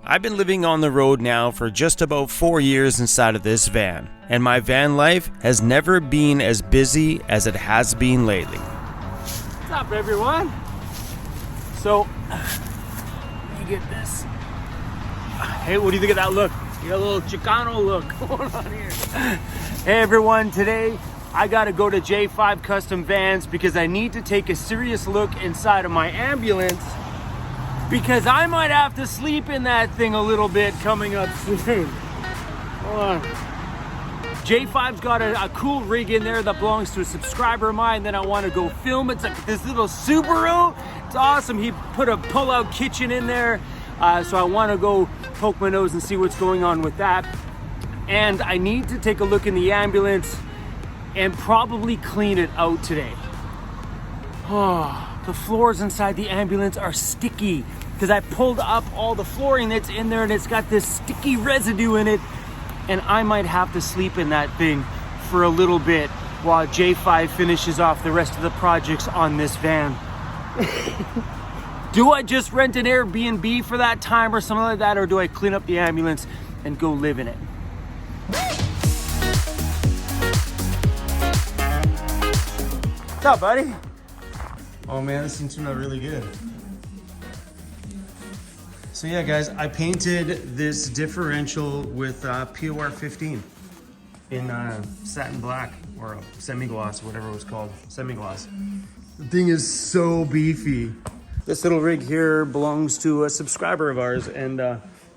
I've been living on the road now for just about 4 years inside of this van, and my van life has never been as busy as it has been lately. What's up, everyone? So, let me get this. Hey, what do you think of that look? You got a little Chicano look going on here. Hey, everyone, today I gotta go to J5 Custom Vans because I need to take a serious look inside of my ambulance because I might have to sleep in that thing a little bit coming up soon. Hold on. J5's got a cool rig in there that belongs to a subscriber of mine that I want to go film. It's like this little Subaru. It's awesome. He put a pull-out kitchen in there. So I want to go poke my nose and see what's going on with that. And I need to take a look in the ambulance and probably clean it out today. Oh, the floors inside the ambulance are sticky because I pulled up all the flooring that's in there and it's got this sticky residue in it. And I might have to sleep in that thing for a little bit while J5 finishes off the rest of the projects on this van. Do I just rent an Airbnb for that time or something like that, or do I clean up the ambulance and go live in it? What's up, buddy? Oh man, this thing turned out really good. So yeah, guys, I painted this differential with POR 15 in satin black or semi-gloss, whatever it was called, semi-gloss. The thing is so beefy. This little rig here belongs to a subscriber of ours, and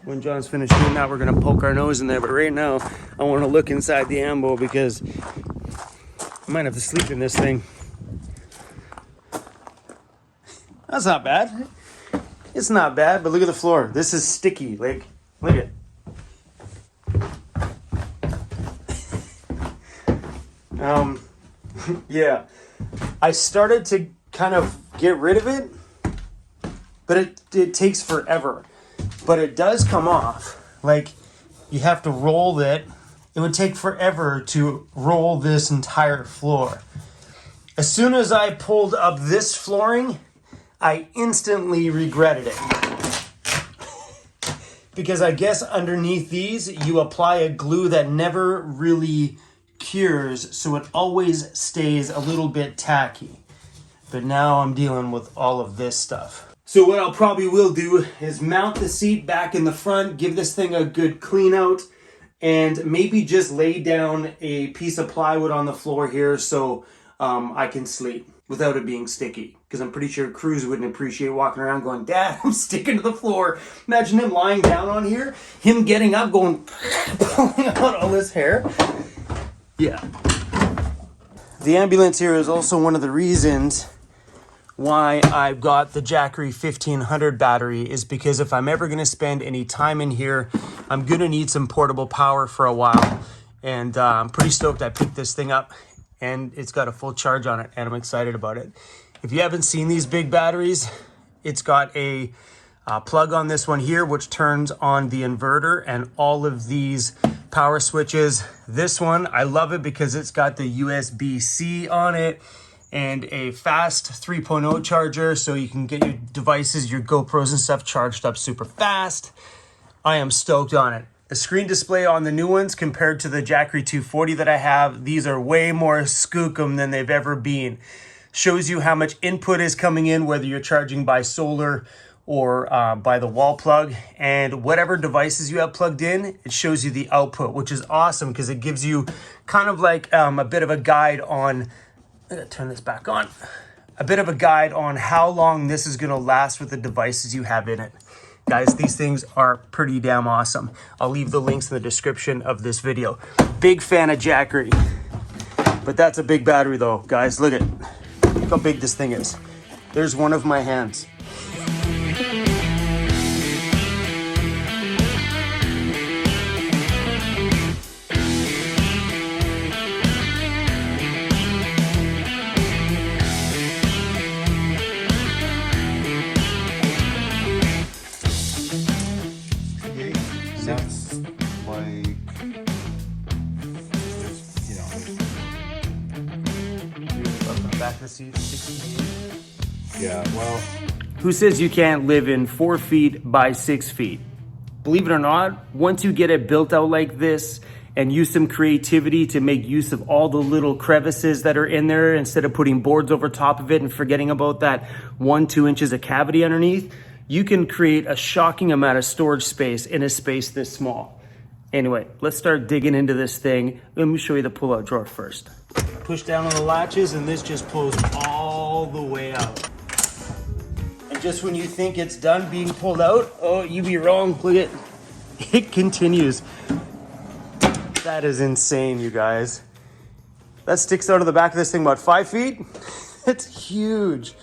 when John's finished doing that, we're gonna poke our nose in there. But right now, I wanna look inside the ambo because I might have to sleep in this thing. That's not bad. It's not bad, but look at the floor. This is sticky. Like, look at it. Yeah. I started to kind of get rid of it, but it takes forever. But it does come off. Like, you have to roll it. It would take forever to roll this entire floor. As soon as I pulled up this flooring, I instantly regretted it. Because I guess underneath these, you apply a glue that never really cures, so it always stays a little bit tacky. But now I'm dealing with all of this stuff. So what I'll probably will do is mount the seat back in the front, give this thing a good clean out, and maybe just lay down a piece of plywood on the floor here so I can sleep without it being sticky. Because I'm pretty sure Cruz wouldn't appreciate walking around going, Dad, I'm sticking to the floor. Imagine him lying down on here, him getting up, going, pulling out all this hair. Yeah. The ambulance here is also one of the reasons why I've got the Jackery 1500 battery, is because if I'm ever going to spend any time in here, I'm going to need some portable power for a while. And I'm pretty stoked I picked this thing up and it's got a full charge on it and I'm excited about it. If you haven't seen these big batteries, it's got a plug on this one here, which turns on the inverter and all of these power switches. This one, I love it because it's got the USB-C on it and a fast 3.0 charger, so you can get your devices, your GoPros and stuff charged up super fast. I am stoked on it. The screen display on the new ones compared to the Jackery 240 that I have, these are way more skookum than they've ever been. Shows you how much input is coming in, whether you're charging by solar or by the wall plug, and whatever devices you have plugged in, it shows you the output, which is awesome because it gives you kind of like a bit of a guide on, I'm gonna turn this back on, a bit of a guide on how long this is gonna last with the devices you have in it. Guys, these things are pretty damn awesome. I'll leave the links in the description of this video. Big fan of Jackery, but that's a big battery though, guys. Look how big this thing is. There's one of my hands. That's like, you know, Back of the seat, 68. yeah, well, Who says you can't live in 4 feet by 6 feet? believe it or not, once you get it built out like this and use some creativity to make use of all the little crevices that are in there instead of putting boards over top of it and forgetting about that 1-2 inches of cavity underneath, you can create a shocking amount of storage space in a space this small. Anyway, let's start digging into this thing. Let me show you the pull-out drawer first. Push down on the latches and this just pulls all the way out. And just when you think it's done being pulled out, oh, you be wrong. Look at it continues. That is insane, you guys. That sticks out of the back of this thing about 5 feet. It's huge.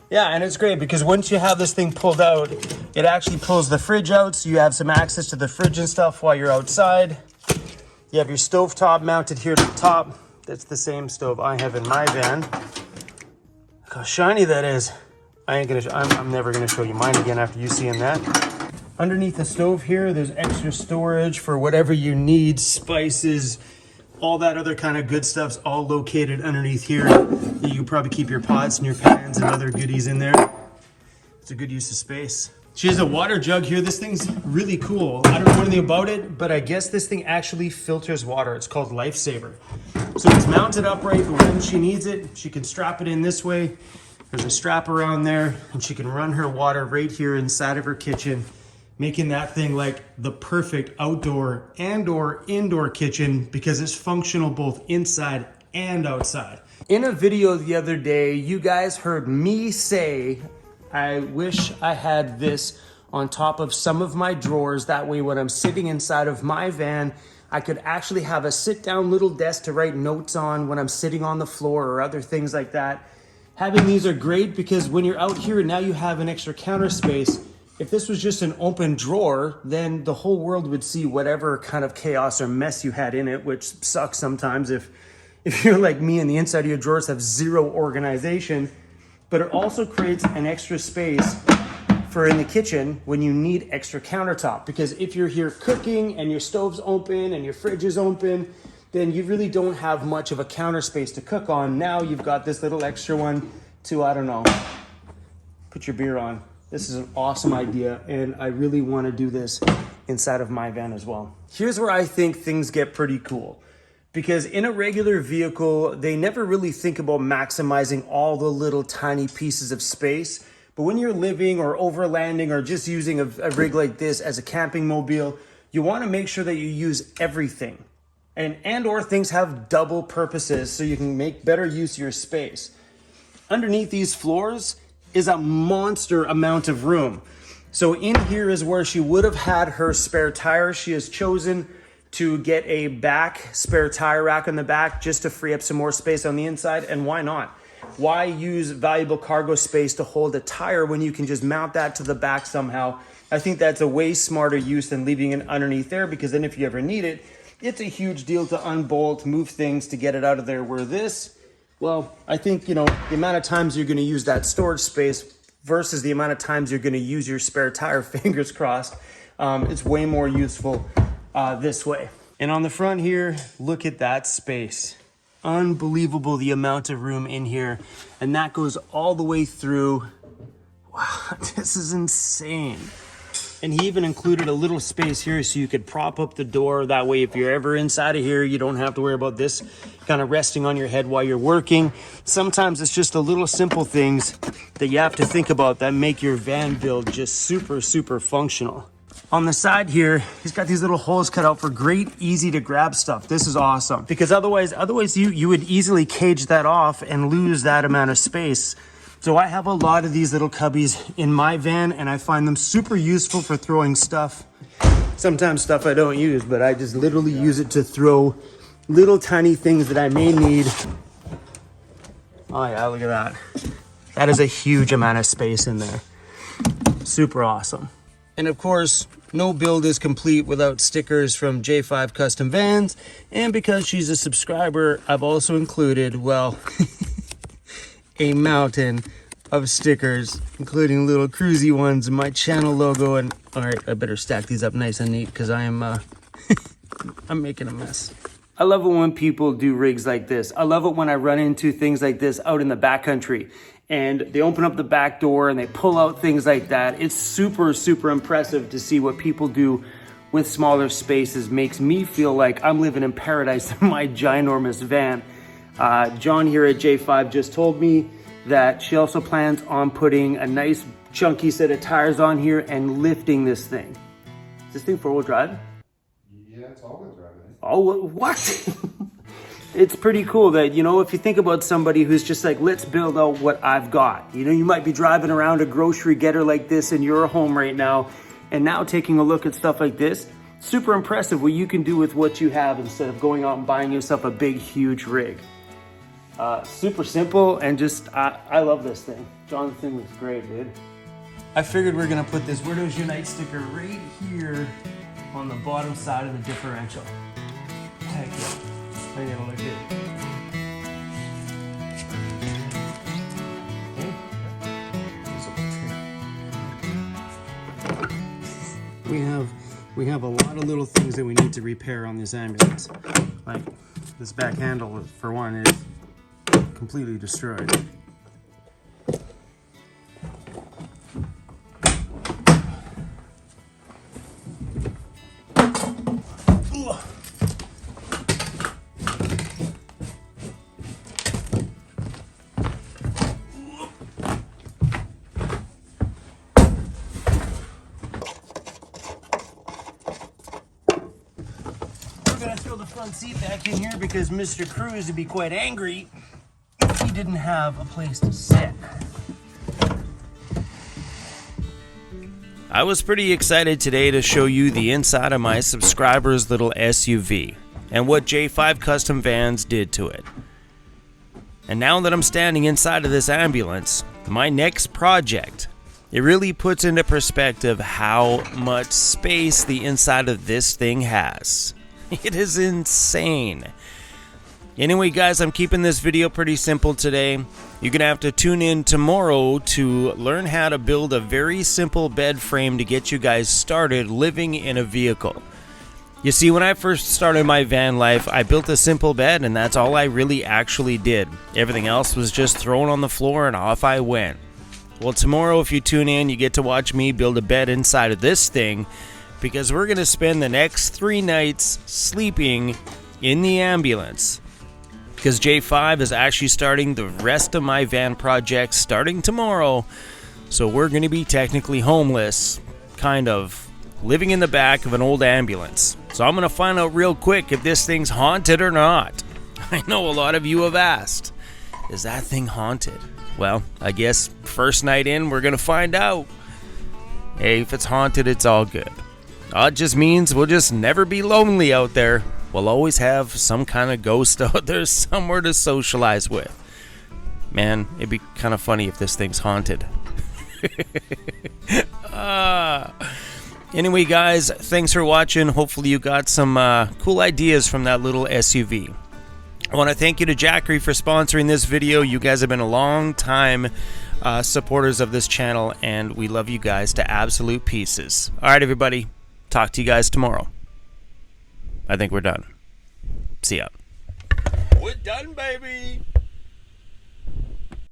Yeah, and it's great because once you have this thing pulled out, it actually pulls the fridge out, so you have some access to the fridge and stuff while you're outside. You have your stove top mounted here at the top. That's the same stove I have in my van. Look how shiny that is. I'm never gonna show you mine again after you seeing that. Underneath the stove here, there's extra storage for whatever you need, spices, all that other kind of good stuff's all located underneath here. You probably keep your pots and your pans and other goodies in there. It's a good use of space. She has a water jug here. This thing's really cool. I don't know anything about it, but I guess this thing actually filters water. It's called Lifesaver. So it's mounted upright for when she needs it. She can strap it in this way. There's a strap around there, and she can run her water right here inside of her kitchen, making that thing like the perfect outdoor and/or indoor kitchen because it's functional both inside and outside. In a video the other day, you guys heard me say, I wish I had this on top of some of my drawers. That way when I'm sitting inside of my van, I could actually have a sit-down little desk to write notes on when I'm sitting on the floor or other things like that. Having these are great because when you're out here and now you have an extra counter space. If this was just an open drawer, then the whole world would see whatever kind of chaos or mess you had in it, which sucks sometimes if you're like me and the inside of your drawers have zero organization. But it also creates an extra space for in the kitchen when you need extra countertop. Because if you're here cooking and your stove's open and your fridge is open, then you really don't have much of a counter space to cook on. Now you've got this little extra one to, I don't know, put your beer on. This is an awesome idea, and I really want to do this inside of my van as well. Here's where I think things get pretty cool. Because in a regular vehicle, they never really think about maximizing all the little tiny pieces of space. But when you're living or overlanding or just using a rig like this as a camping mobile, you want to make sure that you use everything. And or things have double purposes so you can make better use of your space. Underneath these floors is a monster amount of room. So in here is where she would have had her spare tire. She has chosen to get a back spare tire rack on the back just to free up some more space on the inside. And why not? Why use valuable cargo space to hold a tire when you can just mount that to the back somehow? I think that's a way smarter use than leaving it underneath there, because then if you ever need it, it's a huge deal to unbolt, move things to get it out of there. Where this, well, I think, the amount of times you're going to use that storage space versus the amount of times you're going to use your spare tire, fingers crossed, it's way more useful this way. And on the front here, look at that space. Unbelievable the amount of room in here. And that goes all the way through. Wow, this is insane. And he even included a little space here so you could prop up the door. That way, if you're ever inside of here, you don't have to worry about this kind of resting on your head while you're working. Sometimes it's just the little simple things that you have to think about that make your van build just super, super functional. On the side here, he's got these little holes cut out for great, easy to grab stuff. This is awesome because otherwise you would easily cage that off and lose that amount of space. So I have a lot of these little cubbies in my van, and I find them super useful for throwing stuff. Sometimes stuff I don't use, but I just literally use it to throw little tiny things that I may need. Oh yeah, look at that. That is a huge amount of space in there. Super awesome. And of course, no build is complete without stickers from J5 Custom Vans. And because she's a subscriber, I've also included, well, a mountain of stickers, including little cruisy ones and my channel logo. And all right, I better stack these up nice and neat because I am I'm making a mess. I love it when people do rigs like this. I love it when I run into things like this out in the backcountry. and they open up the back door and they pull out things like that. It's super, super impressive to see what people do with smaller spaces. Makes me feel like I'm living in paradise in my ginormous van. John here at J5 just told me that she also plans on putting a nice chunky set of tires on here and lifting this thing. Is this thing four-wheel drive? Yeah, it's all-wheel drive, I think. Oh, what? It's pretty cool that, you know, if you think about somebody who's just like, let's build out what I've got. You know, you might be driving around a grocery getter like this in your home right now, and now taking a look at stuff like this. Super impressive what you can do with what you have instead of going out and buying yourself a big, huge rig. Super simple, and just, I love this thing. John's thing looks great, dude. I figured we're gonna put this Windows Unite sticker right here on the bottom side of the differential. Heck yeah. I think it'll look good. We have a lot of little things that we need to repair on this ambulance. Like this back handle, for one, is completely destroyed. Throw the front seat back in here because Mr. Cruz would be quite angry if he didn't have a place to sit. I was pretty excited today to show you the inside of my subscriber's little SUV and what J5 Custom Vans did to it. And now that I'm standing inside of this ambulance, my next project, it really puts into perspective how much space the inside of this thing has. It is insane. Anyway, guys, I'm keeping this video pretty simple today. You're going to have to tune in tomorrow to learn how to build a very simple bed frame to get you guys started living in a vehicle. You see, when I first started my van life, I built a simple bed, and that's all I really actually did. Everything else was just thrown on the floor and off I went. Well, tomorrow, if you tune in, you get to watch me build a bed inside of this thing, because we're going to spend the next 3 nights sleeping in the ambulance. Because J5 is actually starting the rest of my van projects starting tomorrow, so we're going to be technically homeless, kind of, living in the back of an old ambulance. So I'm going to find out real quick if this thing's haunted or not. I know a lot of you have asked, is that thing haunted? Well, I guess first night in, we're going to find out. Hey, if it's haunted, it's all good. It just means we'll just never be lonely out there. We'll always have some kind of ghost out there somewhere to socialize with. Man, it'd be kind of funny if this thing's haunted. Anyway, guys, thanks for watching. Hopefully you got some cool ideas from that little SUV. I want to thank you to Jackery for sponsoring this video. You guys have been a long time supporters of this channel, and we love you guys to absolute pieces. All right, everybody. Talk to you guys tomorrow. I think we're done. See ya. We're done, baby.